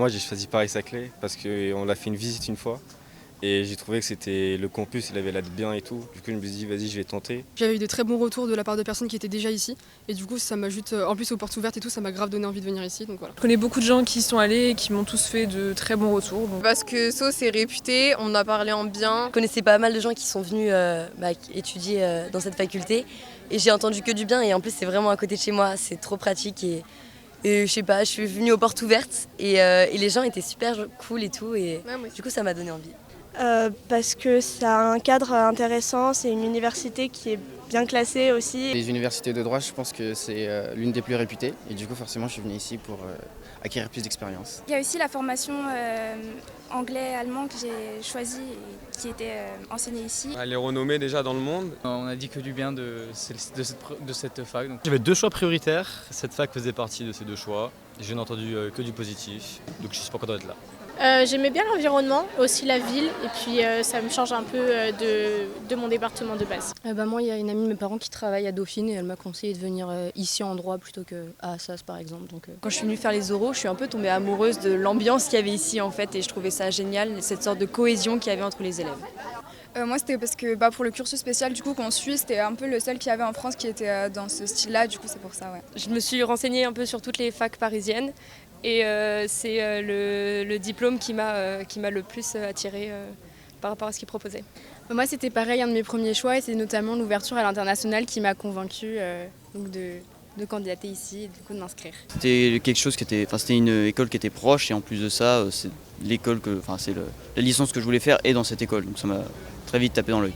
moi j'ai choisi Paris-Saclay parce qu'on l'a fait une visite une fois et j'ai trouvé que c'était le campus, il avait l'air bien et tout. Du coup je me suis dit vas-y je vais tenter. J'avais eu de très bons retours de la part de personnes qui étaient déjà ici et du coup ça m'ajoute, en plus aux portes ouvertes et tout, ça m'a grave donné envie de venir ici, donc voilà. Je connais beaucoup de gens qui y sont allés et qui m'ont tous fait de très bons retours. Parce que Sceaux c'est réputé, on a parlé en bien. Je connaissais pas mal de gens qui sont venus étudier dans cette faculté et j'ai entendu que du bien et en plus c'est vraiment à côté de chez moi, c'est trop pratique et je sais pas, je suis venue aux portes ouvertes et les gens étaient super cool et tout et du coup ça m'a donné envie. Parce que ça a un cadre intéressant, c'est une université qui est bien classée aussi. Les universités de droit, je pense que c'est l'une des plus réputées et du coup forcément je suis venu ici pour acquérir plus d'expérience. Il y a aussi la formation anglais-allemand que j'ai choisie et qui était enseignée ici. Elle est renommée déjà dans le monde. On a dit que du bien de cette fac. J'avais deux choix prioritaires, cette fac faisait partie de ces deux choix. Je n'ai entendu que du positif, donc je suis super content d'être là. J'aimais bien l'environnement, aussi la ville, et puis ça me change un peu de mon département de base. Moi, il y a une amie de mes parents qui travaille à Dauphine et elle m'a conseillé de venir ici en droit plutôt qu'à Assas par exemple. Quand je suis venue faire les oraux, je suis un peu tombée amoureuse de l'ambiance qu'il y avait ici en fait et je trouvais ça génial, cette sorte de cohésion qu'il y avait entre les élèves. Moi c'était parce que pour le cursus spécial du coup qu'on suit, c'était un peu le seul qu'il y avait en France qui était dans ce style-là, du coup c'est pour ça. Ouais. Je me suis renseignée un peu sur toutes les facs parisiennes. Et c'est le diplôme qui m'a le plus attirée par rapport à ce qu'il proposait. Moi c'était pareil, un de mes premiers choix et c'est notamment l'ouverture à l'international qui m'a convaincue de candidater ici et du coup de m'inscrire. C'était quelque chose c'était une école qui était proche et en plus de ça, c'est l'école la licence que je voulais faire est dans cette école, donc ça m'a très vite tapé dans l'œil.